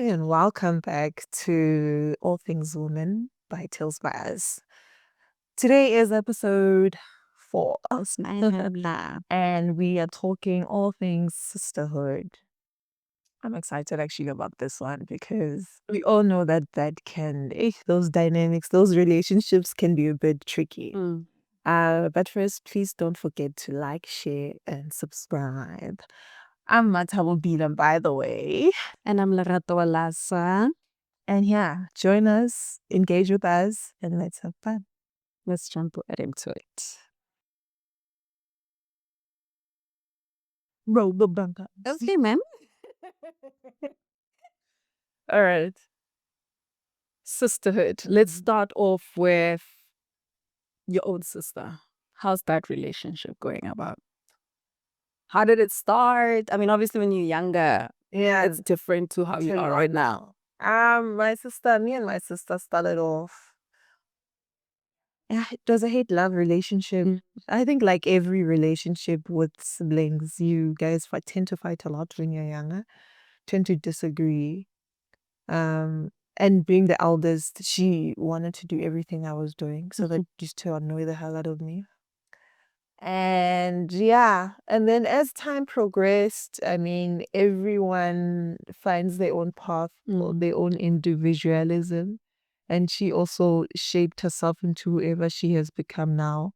and welcome back to All Things Women by Tales by Us. Today is episode 4, and we are talking all things sisterhood. I'm excited actually about this one because we all know that those dynamics, those relationships can be a bit tricky. But first, please don't forget to like, share, and subscribe. I'm Matabo Bilam, by the way. And I'm Lerato Alasa. And yeah, join us, engage with us, and let's have fun. Let's jump right into it. Roll the bunker. Okay, ma'am. All right. Sisterhood. Let's start off with your own sister. How's that relationship going about? How did it start? I mean, obviously, when you're younger, it's different to how you are right now. Me and my sister started off. Yeah, it was a hate-love relationship. I think like every relationship with siblings, you guys tend to fight a lot when you're younger, tend to disagree. And being the eldest, she wanted to do everything I was doing, so that used to annoy the hell out of me. And yeah, and then as time progressed, I mean, everyone finds their own path or their own individualism. And she also shaped herself into whoever she has become now.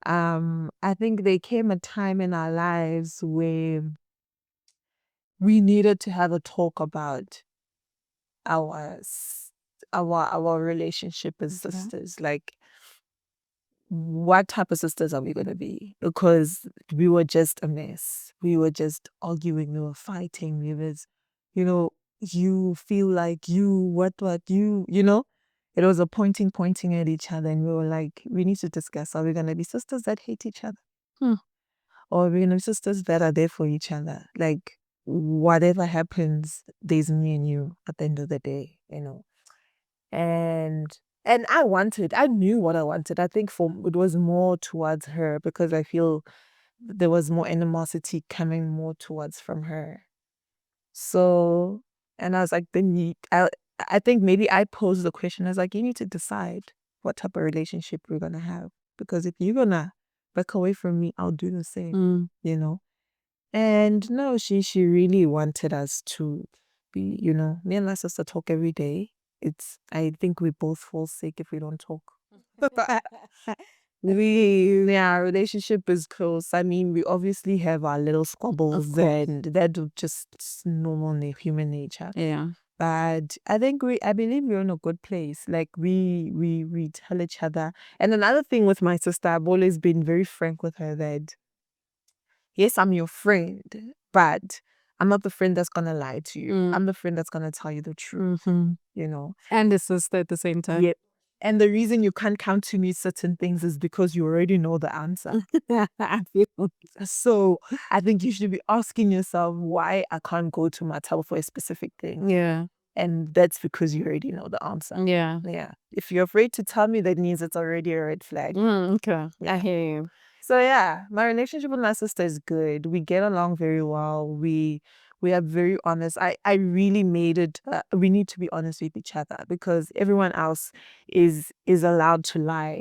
I think there came a time in our lives where we needed to have a talk about our relationship as sisters. Like, what type of sisters are we going to be? Because we were just a mess. We were just arguing. We were fighting. We was, you feel like it was a pointing at each other. And we were like, we need to discuss, are we going to be sisters that hate each other? Or are we going to be sisters that are there for each other? Like, whatever happens, there's me and you at the end of the day, And I knew what I wanted. I think it was more towards her because I feel there was more animosity coming more towards from her. So, and I was like, I think maybe I posed the question. I was like, you need to decide what type of relationship we're going to have. Because if you're going to back away from me, I'll do the same, And no, she really wanted us to be, me and my sister talk every day. I think we both fall sick if we don't talk. Our relationship is close. I mean, we obviously have our little squabbles and that's just normal human nature. Yeah. But I believe we're in a good place. Like we tell each other. And another thing with my sister, I've always been very frank with her that yes, I'm your friend, but I'm not the friend that's gonna lie to you. I'm the friend that's gonna tell you the truth, And the sister at the same time. Yep. And the reason you can't come to me certain things is because you already know the answer. So I think you should be asking yourself why I can't go to Mattel for a specific thing. Yeah. And that's because you already know the answer. Yeah. Yeah. If you're afraid to tell me, that means it's already a red flag. Okay. Yeah. I hear you. So yeah, my relationship with my sister is good. We get along very well. We are very honest. I really made it. We need to be honest with each other because everyone else is allowed to lie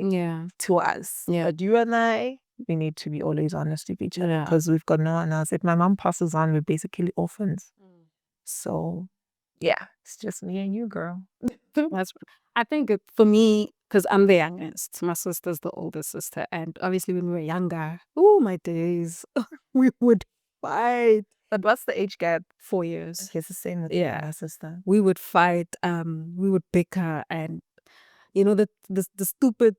to us. Yeah. But you and I, we need to be always honest with each other because we've got no one else. If my mom passes on, we're basically orphans. So yeah, it's just me and you, girl. I think for me, because I'm the youngest, my sister's the oldest sister, and obviously when we were younger, oh my days, we would fight. But what's the age gap? 4 years. It's the same with my sister. We would fight, we would bicker, and the stupid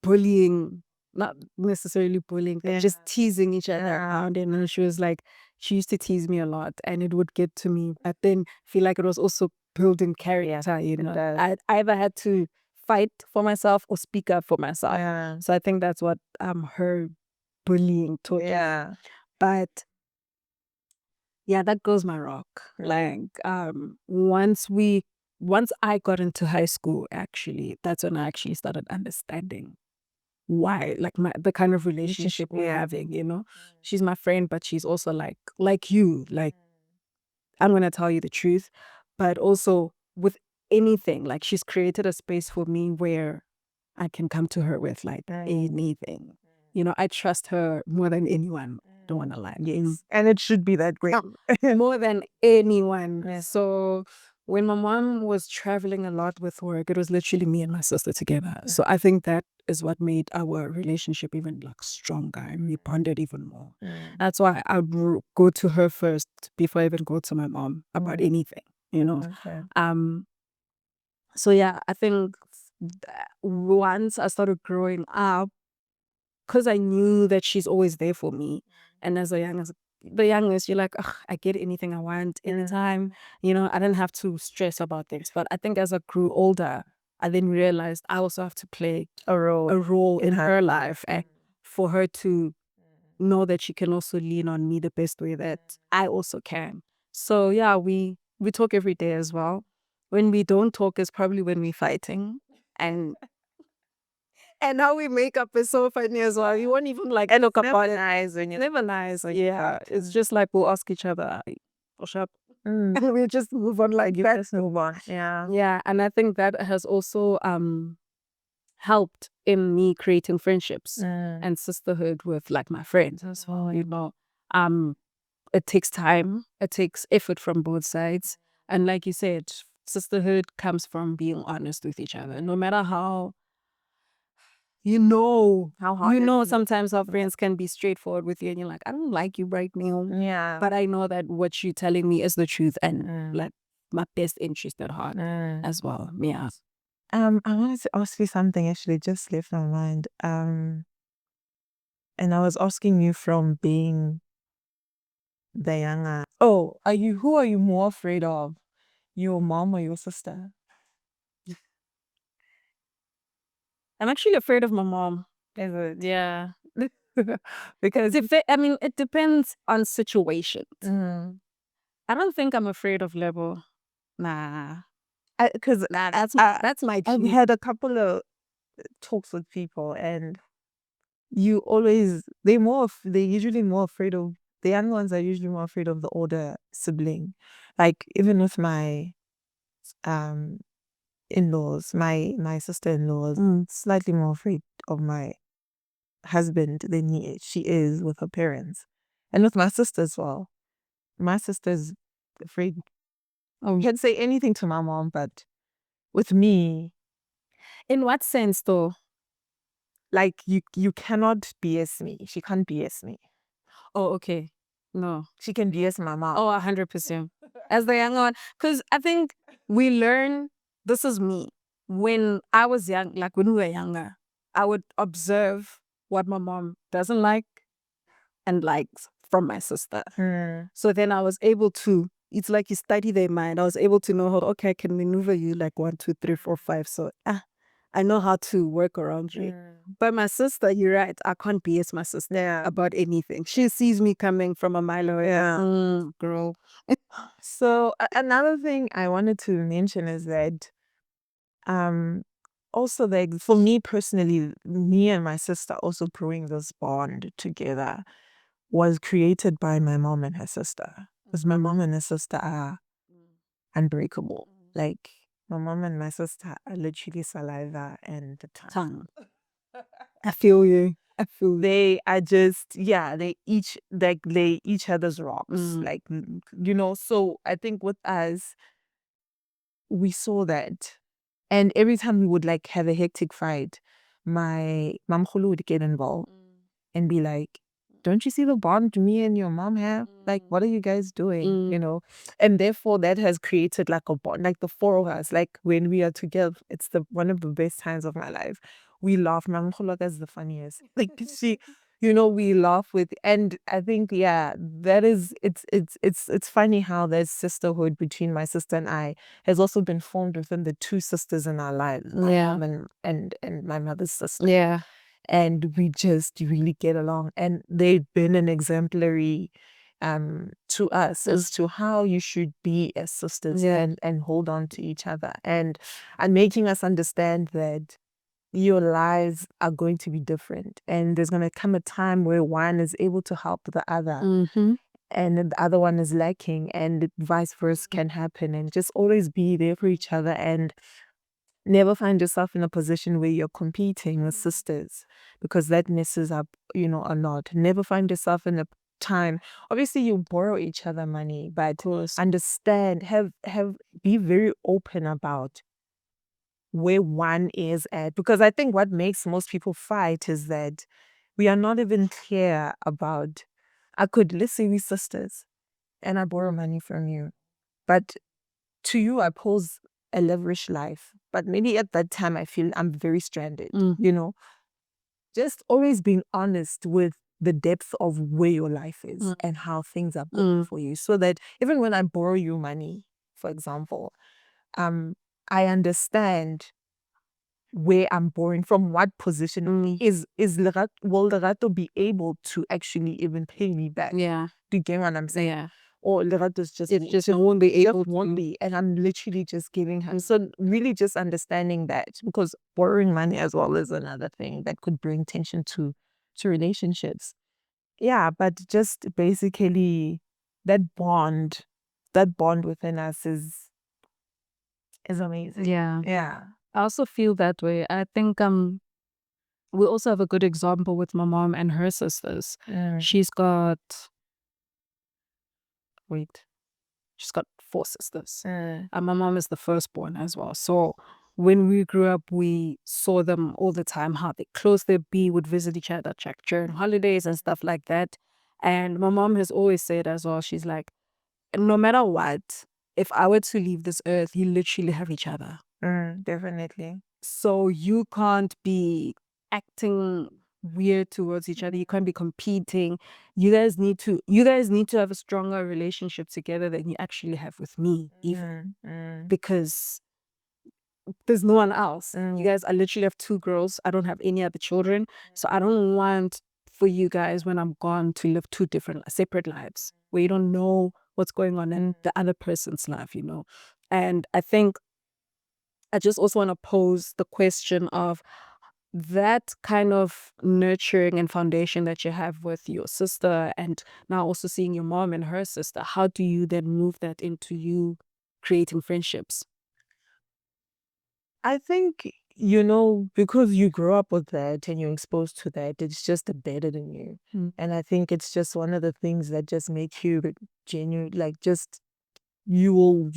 bullying, not necessarily bullying, but just teasing each other around. And she used to tease me a lot, and it would get to me. But then feel like it was also building character. I either had to fight for myself or speak up for myself. Yeah. So I think that's what her bullying taught me. But yeah, that goes my rock. Like once I got into high school, actually, that's when I actually started understanding why, like the kind of relationship we're having. She's my friend, but she's also like you, like I'm gonna tell you the truth, but also with anything. Like she's created a space for me where I can come to her with like anything. You know, I trust her more than anyone. Don't want to lie. Yes. And it should be that way. More than anyone. Yeah. So when my mom was traveling a lot with work, it was literally me and my sister together. So I think that is what made our relationship even like stronger, and we bonded even more. That's why I would go to her first before I even go to my mom about anything, you know. Okay. So yeah, I think once I started growing up, because I knew that she's always there for me. And as the youngest, you're like, ugh, I get anything I want anytime. You know, I didn't have to stress about things. But I think as I grew older, I then realized I also have to play A role in her life, and for her to know that she can also lean on me the best way that I also can. So yeah, we talk every day as well. When we don't talk is probably when we're fighting. And how we make up is so funny as well. You won't even like look about it. Nice when you Never nice. Like, yeah. It's just like we'll ask each other, push up. And we'll just move on like that. just move on. Yeah. Yeah. And I think that has also helped in me creating friendships and sisterhood with like my friends as well. You know. It takes time, it takes effort from both sides. And like you said, sisterhood comes from being honest with each other. No matter how How hard sometimes our friends can be straightforward with you and you're like, I don't like you right now. Yeah. But I know that what you're telling me is the truth and like my best interest at heart as well. Yeah. I wanted to ask you something actually just left my mind. And I was asking you from being the younger. Oh, who are you more afraid of? Your mom or your sister? I'm actually afraid of my mom. Is it? Yeah. Because It depends on situations. mm, I don't think I'm afraid of Lebo. Nah. because That's my I've key. had a couple of talks with people, and they're usually more afraid of the young ones are usually more afraid of the older sibling. Like even with my um in-laws, my sister-in-law is slightly more afraid of my husband than she is with her parents, and with my sister as well. My sister's afraid. You can say anything to my mom, but with me, In what sense though? like you cannot BS me. She can't BS me. Oh, okay. No. She can BS my mom. Oh, 100%. As the younger one. Because I think we learn, this is me. When I was young, like when we were younger, I would observe what my mom doesn't like and likes from my sister. So then I was able to, it's like you study their mind. I was able to know how, okay, I can maneuver you like 1, 2, 3, 4, 5. So I know how to work around you. But my sister, you're right, I can't BS my sister about anything. She sees me coming from a mile away. Girl. So another thing I wanted to mention is that also like for me personally, me and my sister also growing this bond together was created by my mom and her sister. Because my mom and her sister are unbreakable. Like my mom and my sister are literally saliva and the tongue. I feel you. They are just they each other's rocks. Like so I think with us we saw that. And every time we would like have a hectic fight, my mom Khulu would get involved and be like, don't you see the bond me and your mom have? Like, what are you guys doing? And therefore that has created like a bond, like the four of us, like when we are together, it's one of the best times of my life. We laugh. Mom Khulu is the funniest. Like we laugh with, and I think, that is, it's funny how there's sisterhood between my sister and I has also been formed within the two sisters in our lives, my mom and my mother's sister. Yeah. And we just really get along. And they've been an exemplary to us as to how you should be as sisters and hold on to each other. And making us understand that your lives are going to be different. And there's going to come a time where one is able to help the other. and the other one is lacking, and vice versa can happen, and just always be there for each other, and never find yourself in a position where you're competing with sisters, because that messes up, a lot. Never find yourself in a time. Obviously, you borrow each other money, but understand, be very open about where one is at, because I think what makes most people fight is that we are not even clear about. Let's say we sisters, and I borrow money from you, but to you, I pose a lavish life, but maybe at that time I feel I'm very stranded, Just always being honest with the depth of where your life is and how things are going for you, so that even when I borrow you money, for example, I understand where I'm borrowing from, what position will Lerato be able to actually even pay me back? Yeah. Do you get what I'm saying? Yeah. Or Lerato's just won't be able won't to. be, and I'm literally just giving her. So really just understanding that, because borrowing money as well is another thing that could bring tension to relationships. Yeah, but just basically that bond within us is amazing. Yeah. Yeah. I also feel that way. I think we also have a good example with my mom and her sisters. She's got Wait. she's got 4 sisters. And my mom is the firstborn as well. So when we grew up, we saw them all the time, how they close their be, would visit each other during holidays and stuff like that. And my mom has always said as well, she's like, no matter what, if I were to leave this earth, you literally have each other. Definitely. So you can't be acting weird towards each other. You can't be competing. You guys need to have a stronger relationship together than you actually have with me, even. Because there's no one else. You guys, I literally have 2 girls. I don't have any other children. So I don't want for you guys, when I'm gone, to live 2 separate lives where you don't know what's going on in the other person's life, And I think I just also want to pose the question of that kind of nurturing and foundation that you have with your sister, and now also seeing your mom and her sister. How do you then move that into you creating friendships? I think, because you grew up with that and you're exposed to that, it's just embedded in you. And I think it's just one of the things that just make you genuine, like just you will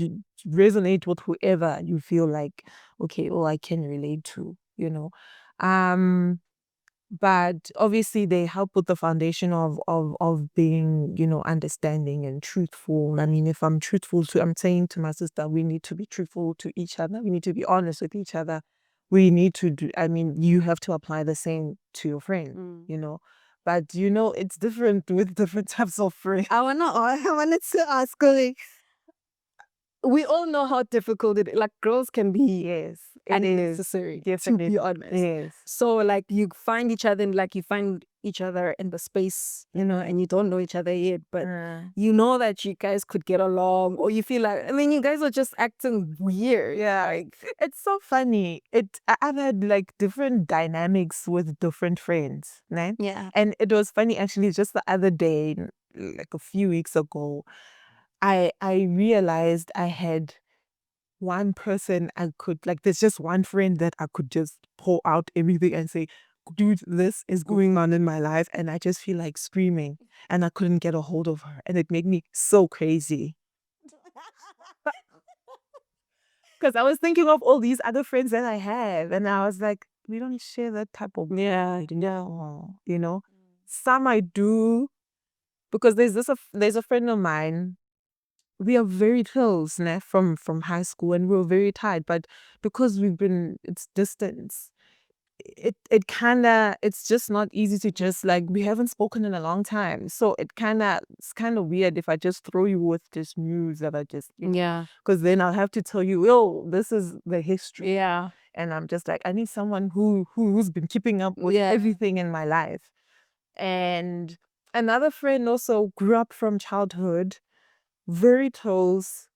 resonate with whoever you feel like, okay, I can relate to, But obviously they help with the foundation of being, understanding and truthful. I mean, if I'm truthful I'm saying to my sister, we need to be truthful to each other. We need to be honest with each other. We need to you have to apply the same to your friend, But it's different with different types of friends. I wanted to ask, like, we all know how difficult it is. Like, girls can be unnecessary, to be honest. Yes. So, like, you find each other in the space, and you don't know each other yet, but you know that you guys could get along, or you feel like, you guys are just acting weird. Yeah. Like, it's so funny. I've had like different dynamics with different friends, right? yeah. And it was funny actually, just the other day, like a few weeks ago, I realized I had one person there's just one friend that I could just pour out everything and say, dude, this is going on in my life, and I just feel like screaming, and I couldn't get a hold of her, and it made me so crazy. Because I was thinking of all these other friends that I have, and I was like, we don't share that type of, Some I do, because there's a friend of mine. We are very close, from high school, and we were very tight. But because it's distance, it's just not easy to just like, we haven't spoken in a long time. So it's kind of weird if I just throw you with just news that I just, Yeah. because then I'll have to tell you, oh, this is the history. Yeah. And I'm just like, I need someone who's been keeping up with everything in my life. And another friend also grew up from childhood, very close.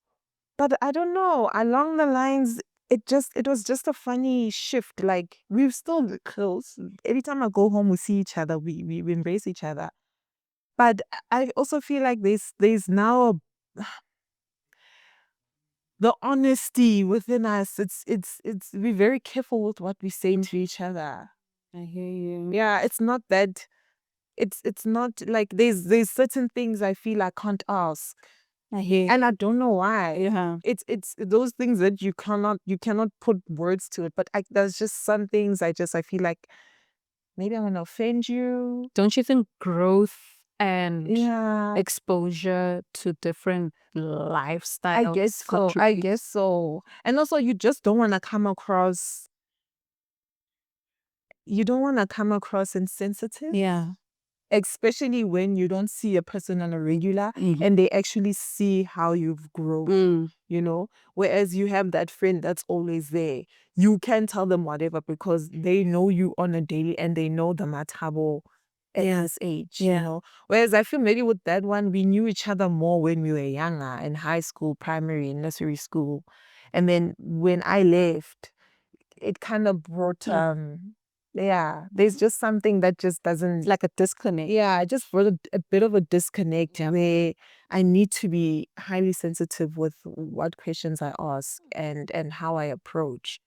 But I don't know, along the lines, it was just a funny shift. Like, we're still close. Every time I go home, we see each other, we embrace each other. But I also feel like there's now the honesty within us. It's be very careful with what we say to each other. I hear you. Yeah, it's not that it's not like there's certain things I feel I can't ask. I hear. And I don't know why. Yeah. It's those things that you cannot put words to it. But there's just some things I feel like maybe I'm gonna offend you. Don't you think growth and Yeah. exposure to different lifestyles I guess contributes? so. And also you just don't wanna come across insensitive. Yeah. Especially when you don't see a person on a regular and they actually see how you've grown, whereas you have that friend that's always there. You can tell them whatever because they know you on a daily and they know the matabo at this age, Whereas I feel maybe with that one, we knew each other more when we were younger in high school, primary, nursery school. And then when I left, it kind of brought there's just something that just doesn't, Like a disconnect. yeah, it just brought a bit of a disconnect where I need to be highly sensitive with what questions I ask and how I approach.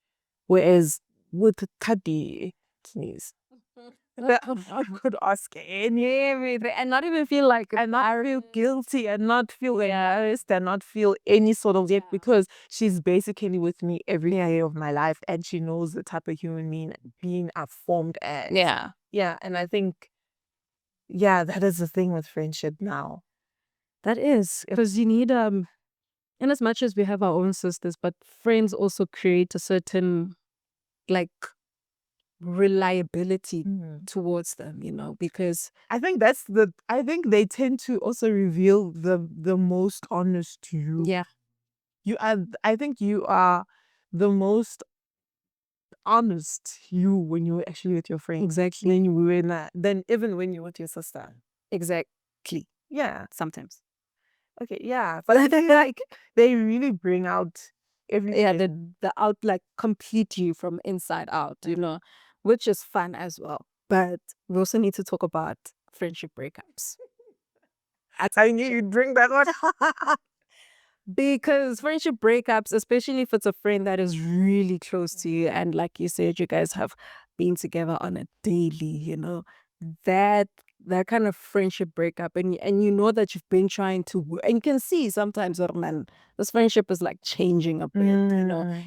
Whereas with Kadi, please, I could ask everything And not even feel like and not feel guilty and not feel embarrassed and not feel any sort of yet because she's basically with me every day of my life and she knows the type of human being I've formed as. Yeah. Yeah, and I think, yeah, that is the thing with friendship now. That is because you need in as much as we have our own sisters, but friends also create a certain like reliability towards them, because I think I think they tend to also reveal the most honest to you. yeah, I think you are the most honest you when you're actually with your friends. exactly, Then you were not, then even when you're with your sister. exactly. Yeah. Sometimes, Okay. Yeah. But I feel like they really bring out everything. yeah, the out like complete you from inside out, which is fun as well. But we also need to talk about friendship breakups. I knew you'd bring that one. Because friendship breakups, especially if it's a friend that is really close to you, and like you said, you guys have been together on a daily, that that kind of friendship breakup, and you know that you've been trying to, and you can see sometimes, oh man, this friendship is like changing a bit,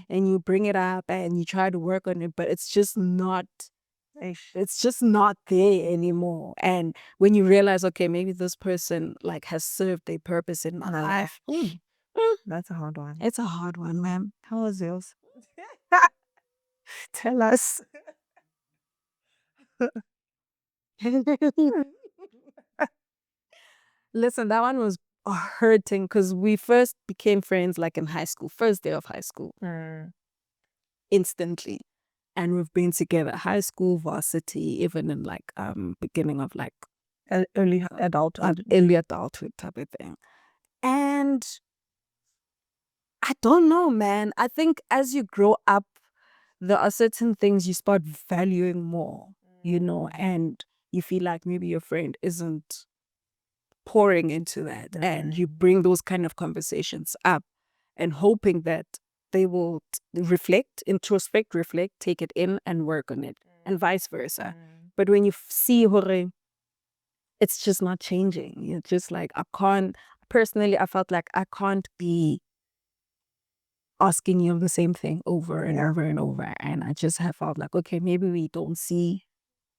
and you bring it up and you try to work on it, but it's just not there anymore. And when you realize, okay, maybe this person like has served a purpose in my life. That's a hard one. It's a hard one, man. How was yours? Tell us. Listen, that one was hurting because we first became friends like in high school, first day of high school, instantly. And we've been together high school, varsity, even in like beginning of like Early adulthood. early adulthood type of thing. And I don't know, man. I think as you grow up, there are certain things you start valuing more, and you feel like maybe your friend isn't pouring into that. And you bring those kind of conversations up and hoping that they will reflect, take it in and work on it, and vice versa. But when you see Hore, it's just not changing. You're just like, personally, I felt like I can't be asking you the same thing over and over and over. And I just have felt like, okay, maybe we don't see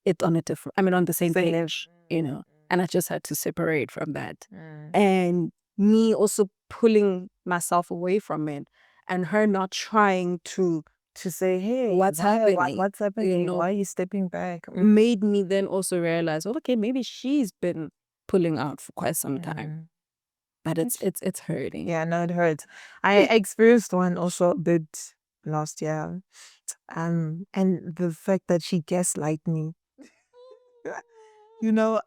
it on on the same page, and I just had to separate from that. And me also pulling myself away from it and her not trying to say, hey, what's happening, what's happening? Why are you stepping back? made me then also realize, oh, okay, maybe she's been pulling out for quite some time. But it's hurting. Yeah, no, it hurts. I experienced one also a bit last year. And the fact that she gaslight me. you know,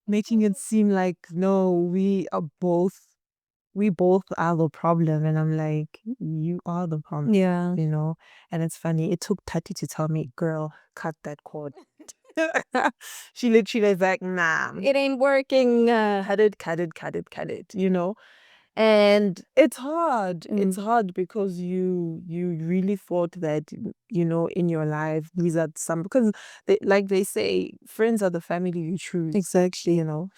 making it seem like no, we both are the problem. And I'm like, you are the problem. Yeah. And it's funny. It took Tati to tell me, girl, cut that cord. She literally is like, nah, It ain't working. cut it, you know? And it's hard. It's Mm. hard because you really thought that, you know, in your life, these are some, because like they say, friends are the family you choose, Exactly. you know,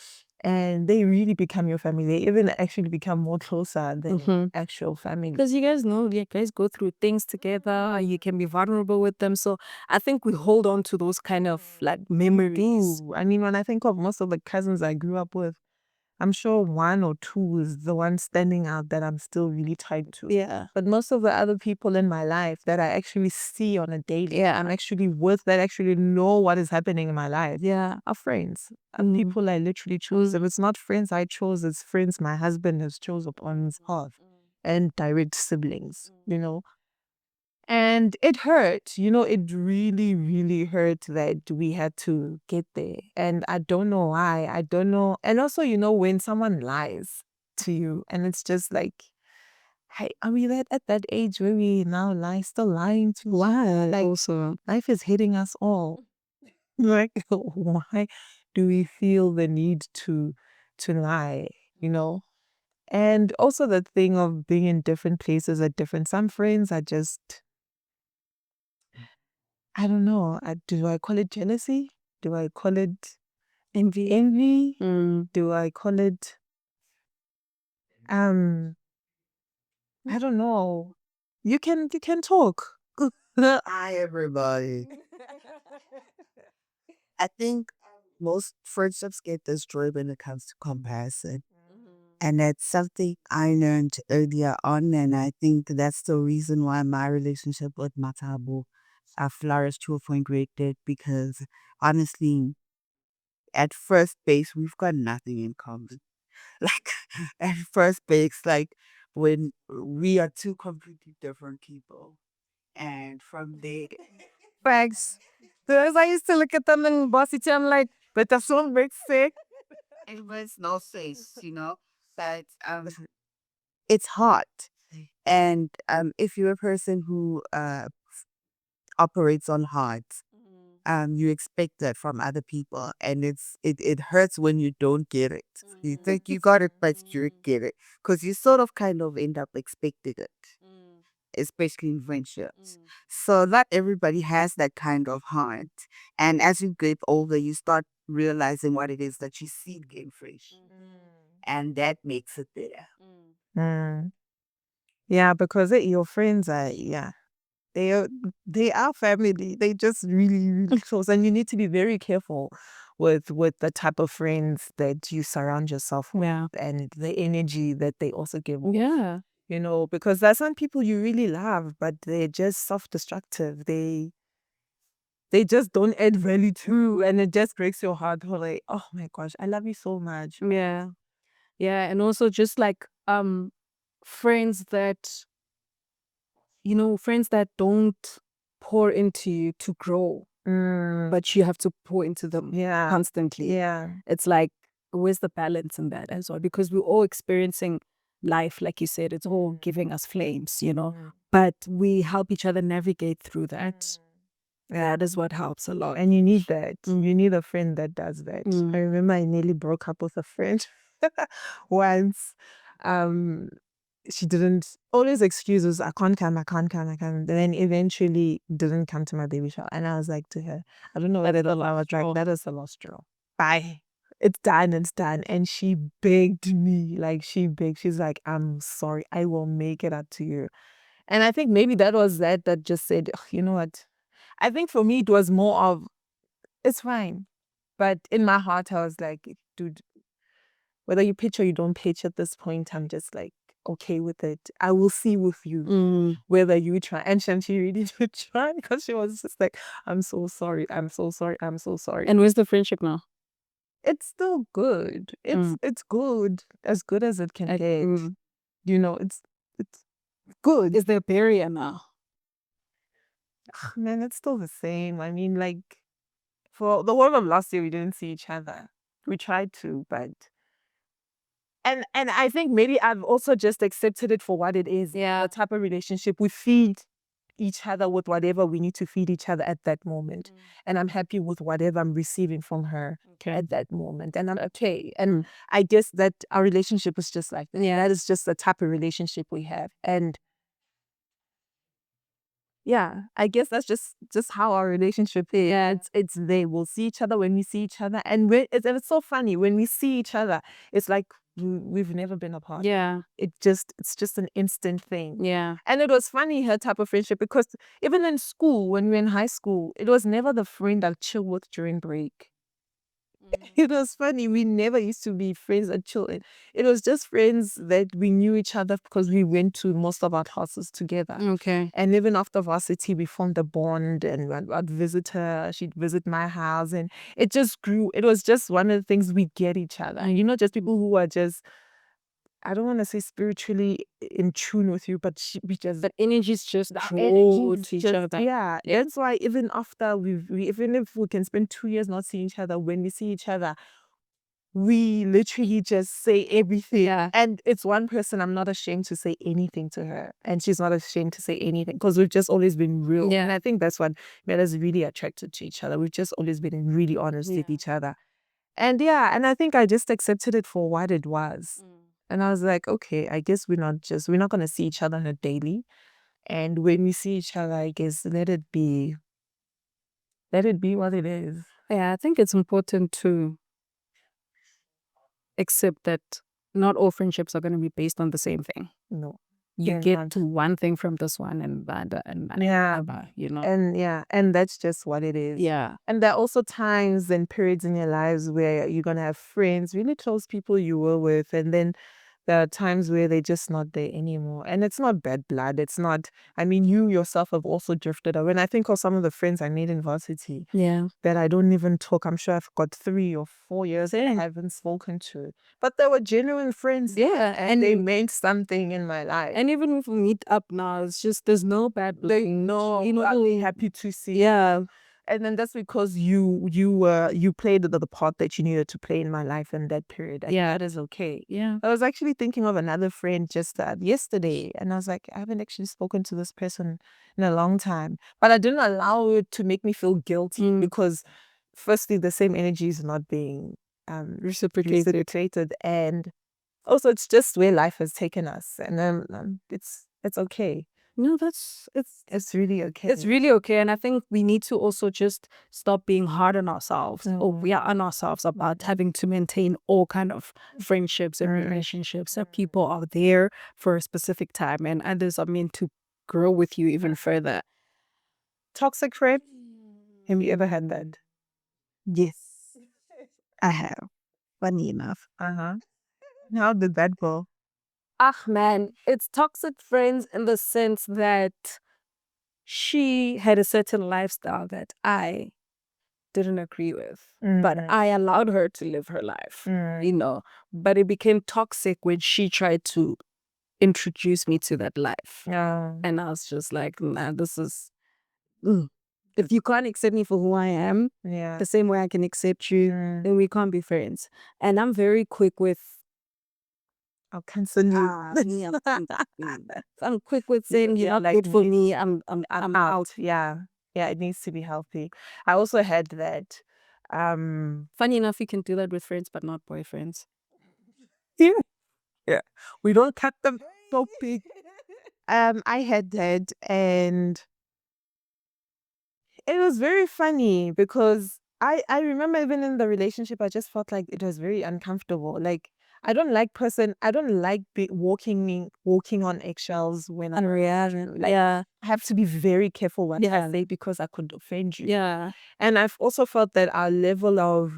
and they really become your family. They even actually become more closer than actual family. Because you guys know, you guys go through things together, you can be vulnerable with them. So I think we hold on to those kind of like memories. Ooh, I mean, when I think of most of the cousins I grew up with, I'm sure one or two is the one standing out that I'm still really tied to. Yeah. But most of the other people in my life that I actually see on a daily, Yeah. I'm actually with, that actually know what is happening in my life, Yeah. are friends. Are people I literally chose. If it's not friends I chose, it's friends my husband has chose upon his path, and direct siblings, you know. And it hurt, you know, it really, really hurt that we had to get there. And I don't know why. I don't know. And also, you know, when someone lies to you and it's just like, hey, are we at that age where we now still lying to Why? like Also. life is hitting us all. Like, why do we feel the need to lie, you know? And also the thing of being in different places at different, some friends are just, I don't know. Do I call it jealousy? Do I call it Envy. envy? Do I call it um I don't know. You can talk. Hi, everybody. I think most friendships get destroyed when it comes to comparison. And that's something I learned earlier on. And I think that's the reason why my relationship with Matabu flourished to a point where it did. Because honestly, at first base, we've got nothing in common. Like, at first base, like, when we are two completely different people. And from there, Facts. Because I used to look at them in varsity, I'm like, But that song makes sense. it makes no sense, But it's hard. And if you're a person who operates on hearts, you expect that from other people, and it hurts when you don't get it. You think you got it, but you don't get it because you sort of kind of end up expecting it, especially in friendships. So not everybody has that kind of heart, and as you get older, you start realizing what it is that you seek in friendship, and that makes it better. Mm. Yeah, because your friends are, yeah. They are family. They just really, really close. And you need to be very careful with the type of friends that you surround yourself with, yeah. and the energy that they also give off. Yeah. You know, because there's some people you really love, but they're just self-destructive. They just don't add value to, and it just breaks your heart. You're like, oh my gosh, I love you so much. Yeah. Yeah. And also just like friends that, friends that don't pour into you to grow, but you have to pour into them Yeah. constantly. Yeah. It's like, where's the balance in that as well? Because we're all experiencing life, like you said, it's all giving us flames, but we help each other navigate through that. Yeah. That is what helps a lot. And you need that. You need a friend that does that. I remember I nearly broke up with a friend once. She didn't, always excuses, I can't come, I can't come, I can't. Then eventually didn't come to my baby shower. And I was like to her, I don't know whether I was like, that is a lost straw. Bye. It's done, it's done. And she begged me, like she begged. She's like, I'm sorry, I will make it up to you. And I think maybe that was that just said, "Ugh, you know what? I think for me it was more of, it's fine. But in my heart I was like, dude, whether you pitch or you don't pitch at this point, I'm just like okay with it. I will see with you whether you try. And she really did try, because she was just like, I'm so sorry, I'm so sorry, I'm so sorry. And where's the friendship now? It's still good. It's good, as good as it can get. You know, it's good. Is there a barrier now? Man, it's still the same. I mean, like, for the whole of last year, we didn't see each other. We tried to, but and I think maybe I've also just accepted it for what it is. Yeah. The type of relationship we feed each other with whatever we need to feed each other at that moment. And I'm happy with whatever I'm receiving from her at that moment. And I'm okay. And I guess that our relationship is just like that. That is just the type of relationship we have. And yeah, I guess that's just how our relationship is. Yeah. It's there. We'll see each other when we see each other. And it's so funny. When we see each other, it's like we've never been apart. Yeah. It's just an instant thing. Yeah. And it was funny, her type of friendship, because even in school, when we were in high school, it was never the friend I'll chill with during break. It was funny. We never used to be friends and chill. It was just friends that we knew each other because we went to most of our classes together. Okay. And even after varsity, we formed a bond, and I'd visit her, she'd visit my house, and it just grew. It was just one of the things we get each other. And just people who are just, I don't want to say spiritually in tune with you, but we just, But energies just the grow energies to each just, other. yeah. That's why even after even if we can spend 2 years not seeing each other, when we see each other, we literally just say everything. Yeah. And it's one person I'm not ashamed to say anything to her. And she's not ashamed to say anything because we've just always been real. Yeah. And I think that's what made us really attracted to each other. We've just always been really honest with each other. And yeah, and I think I just accepted it for what it was. And I was like, okay, I guess we're not going to see each other on a daily. And when we see each other, I guess let it be what it is. Yeah, I think it's important to accept that not all friendships are going to be based on the same thing. No. You They're get not. to one thing from this one and that and Yeah. other, And that's just what it is. Yeah. And there are also times and periods in your lives where you're gonna have friends, really close people you were with, and then there are times where they're just not there anymore. And it's not bad blood. It's not, I mean, you yourself have also drifted away. When I think of some of the friends I made in varsity Yeah. that I don't even talk, I'm sure I've got 3 or 4 years I haven't spoken to. But they were genuine friends. Yeah. And they meant something in my life. And even if we meet up now, it's just there's no bad blood. They know, I'll be happy to see. Yeah. And then that's because you played the part that you needed to play in my life in that period. And that is okay. Yeah. I was actually thinking of another friend just yesterday, and I was like, I haven't actually spoken to this person in a long time. But I didn't allow it to make me feel guilty because firstly, the same energy is not being reciprocated, and also it's just where life has taken us, and it's okay. No, It's really okay. it's really okay. And I think we need to also just stop being hard on ourselves, or we are on ourselves about having to maintain all kind of friendships and relationships. Some people are there for a specific time and others are meant to grow with you even further. Toxic friend? Have you ever had that? Yes, I have. Funny enough. How did that go? Ah, man, it's toxic friends in the sense that she had a certain lifestyle that I didn't agree with, but I allowed her to live her life, but it became toxic when she tried to introduce me to that life. Yeah. And I was just like, nah, this is, if you can't accept me for who I am, the same way I can accept you, then we can't be friends. And I'm very quick with, I'll cancel you. I'm quick with saying you're not good for me. I'm out. Yeah. Yeah, it needs to be healthy. I also had that. Funny enough, you can do that with friends, but not boyfriends. Yeah. We don't cut them so big. I had that, and it was very funny because I remember even in the relationship, I just felt like it was very uncomfortable. Like I don't like walking on eggshells when I'm Unreal. I have to be very careful what I say because I could offend you. Yeah. And I've also felt that our level of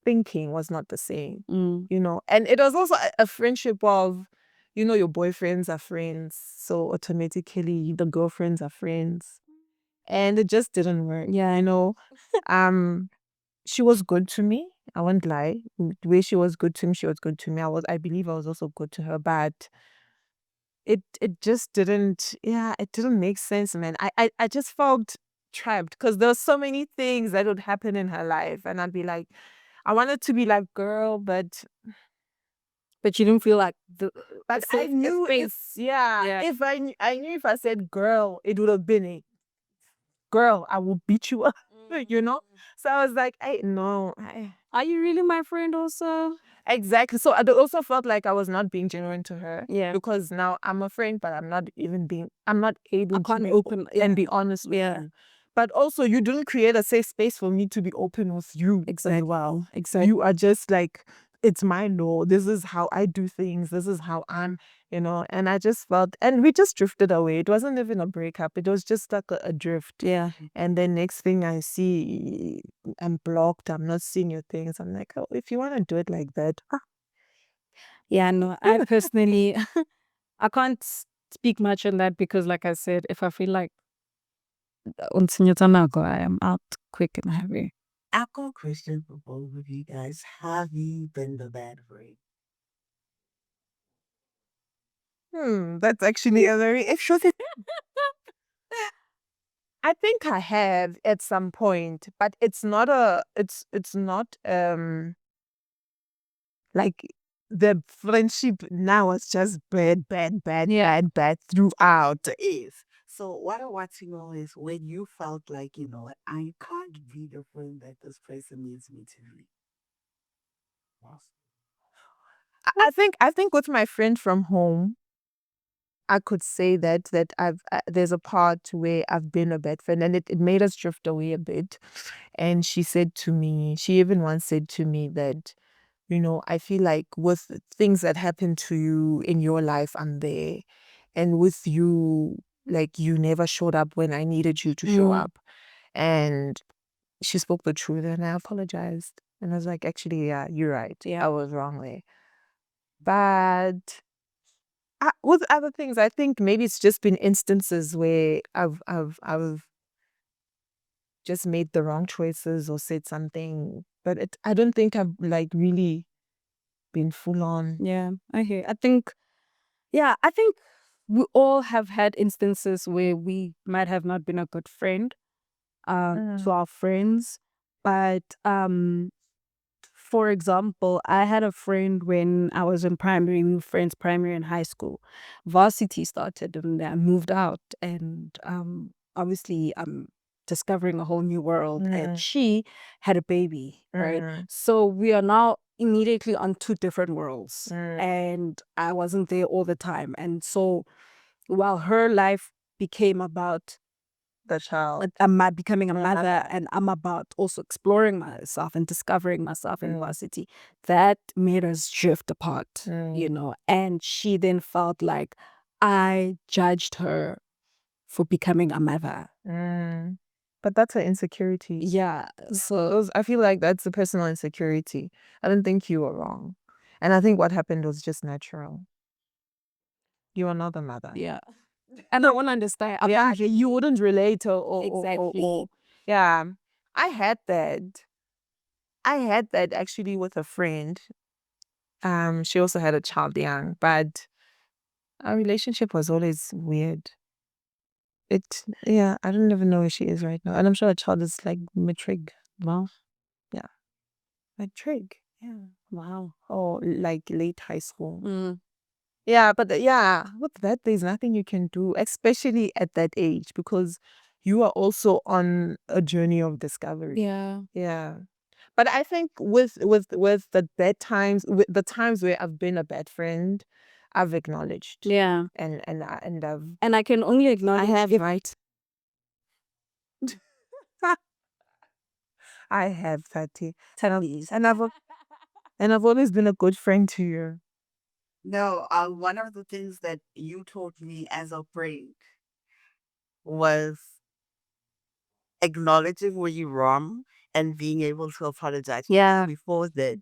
thinking was not the same, and it was also a friendship of, your boyfriends are friends, so automatically the girlfriends are friends, and it just didn't work. She was good to me, I won't lie. The way she was good to me, she was good to me. I believe I was also good to her, but it just didn't, it didn't make sense, man. I just felt trapped because there were so many things that would happen in her life, and I'd be like, I wanted to be like, girl, but But you didn't feel like But I knew if space. yeah, if I knew if I said girl, it would have been a girl. I will beat you up, you know. So I was like, I no, Are you really my friend also? exactly. So I also felt like I was not being genuine to her. Yeah. Because now I'm a friend, but I'm not able I to can't be open and be honest with Yeah. you. But also, you didn't create a safe space for me to be open with you as well. Exactly. You are just like, it's my law. This is how I do things. This is how I'm, And I just felt, and we just drifted away. It wasn't even a breakup. It was just like a drift. Yeah. And then next thing I see, I'm blocked. I'm not seeing your things. I'm like, oh, if you want to do it like that, Yeah, no, I personally, I can't speak much on that because, like I said, if I feel like I am out quick and heavy. I've got a question for both of you guys. Have you been the bad friend? that's actually a very interesting. I think I have at some point, but it's not like the friendship now is just bad, bad, bad, bad, bad throughout. Is. So what I want to know is when you felt like, I can't be the friend that this person needs me to be. I think with my friend from home, I could say that I've there's a part where I've been a bad friend, and it made us drift away a bit. And she even once said to me that, I feel like with things that happen to you in your life, I'm there. And with you, like, you never showed up when I needed you to show up. And she spoke the truth, and I apologized. And I was like, actually, yeah, you're right. Yeah. I was wrong there. But with other things, I think maybe it's just been instances where I've just made the wrong choices or said something. But I don't think I've like really been full on. Yeah, I hear. I think we all have had instances where we might have not been a good friend to our friends. But for example, I had a friend when I was in primary. We were friends primary and high school. Varsity started and I moved out, and obviously I'm discovering a whole new world. And she had a baby, right? So we are now immediately on two different worlds, and I wasn't there all the time. And so while her life became about The child. I'm becoming a mother and I'm about also exploring myself and discovering myself in varsity. That made us drift apart, and she then felt like I judged her for becoming a mother. But that's an insecurity. Yeah. So I feel like that's a personal insecurity. I don't think you were wrong. And I think what happened was just natural. You are not the mother. yeah. And I want to understand. Yeah, you wouldn't relate Exactly. yeah. I had that. I had that actually with a friend. She also had a child young, but our relationship was always weird. Yeah, I don't even know where she is right now. And I'm sure the child is like matric. Wow. Yeah. Matric. Yeah. Wow. Or like late high school. Yeah, but yeah, with that, there's nothing you can do, especially at that age, because you are also on a journey of discovery. Yeah. Yeah. But I think with the bad times, with the times where I've been a bad friend, I've acknowledged. Yeah. And I've And I can only acknowledge right. I have 30. And I've always been a good friend to you. No, one of the things that you taught me as a friend was acknowledging where you're wrong and being able to apologize. Yeah. Before that,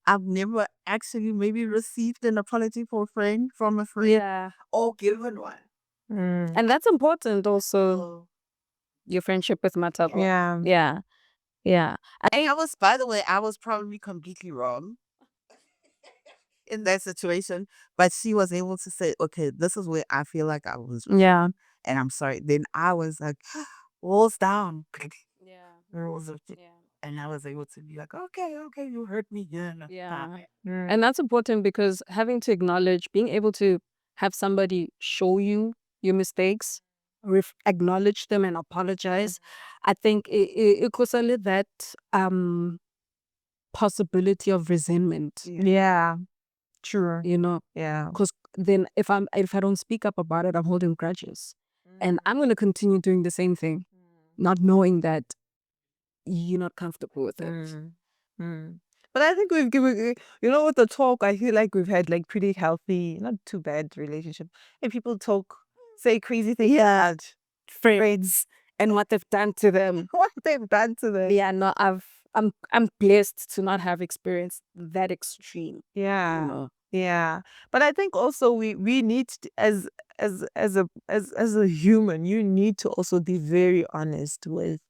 I've never actually maybe received an apology from a friend Yeah. or given one. And that's important also. So, Your friendship with Matabo. Yeah. Yeah. Yeah. and by the way, I was probably completely wrong in that situation, but she was able to say, okay, this is where I feel like I was wrong, Yeah. and I'm sorry. Then I was like, walls down. Yeah. Rules of Yeah. And I was able to be like, okay, you hurt me. Yeah. Yeah. Mm. And that's important because having to acknowledge, being able to have somebody show you your mistakes, acknowledge them and apologize. I think it could only that possibility of resentment, Yeah. True. you know, Yeah. because then if I don't speak up about it, I'm holding grudges, and I'm gonna continue doing the same thing, not knowing that you're not comfortable with it. Mm. Mm. But I think we've given, with the talk, I feel like we've had like pretty healthy, not too bad relationship. And people talk, say crazy things about Friends and what they've done to them. what they've done to them. Yeah, no, I'm blessed to not have experienced that extreme. Yeah. You know. Yeah. But I think also we need to, as a human, you need to also be very honest with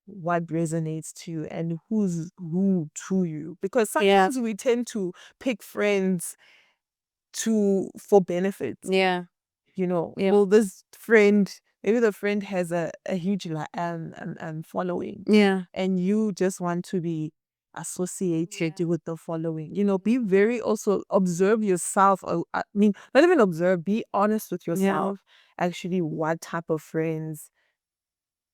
what resonates to you and who's who to you. Because Yeah. sometimes we tend to pick friends for benefits. Yeah. Yeah. Well, this friend, maybe the friend has a huge following, Yeah. and you just want to be associated with the following. Be very also observe yourself. I mean, not even observe, be honest with yourself. Actually, what type of friends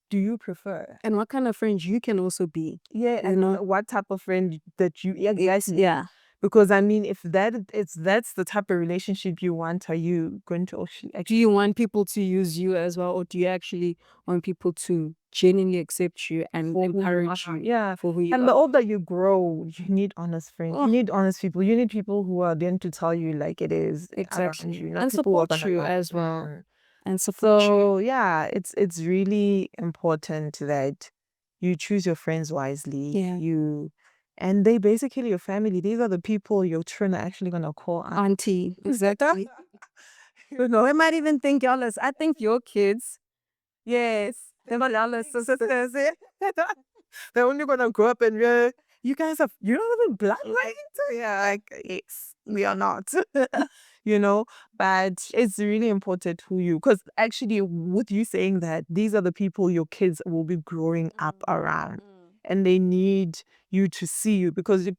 do you prefer? And what kind of friends you can also be. Yeah, You and know. what type of friend that you guys. Yeah. Because I mean, if that's the type of relationship you want, are you going to actually Do you want people to use you as well, or do you actually want people to genuinely accept you and for who you encourage are? you Yeah. for who you And the are? older you grow, you need honest friends. Oh. You need honest people. You need people who are there to tell you like it is. Exactly. You, not And people who are support gonna you lie. as well. And support you. So yeah, it's really important that you choose your friends wisely. Yeah. And they basically your family. These are the people your children are actually gonna call Auntie. Exactly. They might even think y'all as I think your kids. Yes, they're not y'all as sisters. They're only gonna grow up and you guys you're not even bloodline. Yeah, like yes, we are not. But it's really important who because actually with you saying that these are the people your kids will be growing up around. And they need you to see you because your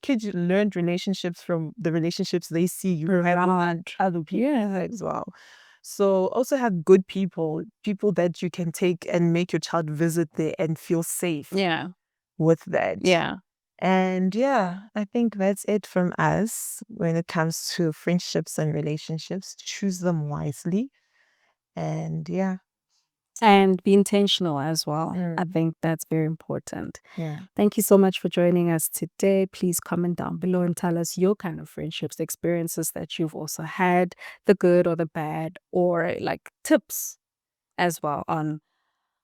kids learn relationships from the relationships they see you have around other people as well. So also have good people that you can take and make your child visit there and feel safe Yeah. with that. Yeah. And yeah, I think that's it from us when it comes to friendships and relationships. Choose them wisely. And yeah. And be intentional as well. I think that's very important. Yeah. Thank you so much for joining us today. Please comment down below and tell us your kind of friendships, experiences that you've also had, the good or the bad, or like tips as well on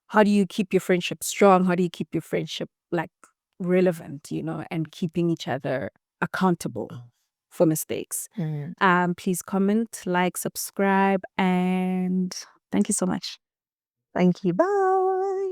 how do you keep your friendship strong? How do you keep your friendship like relevant, and keeping each other accountable for mistakes. Please comment, like, subscribe, and thank you so much. Thank you. Bye.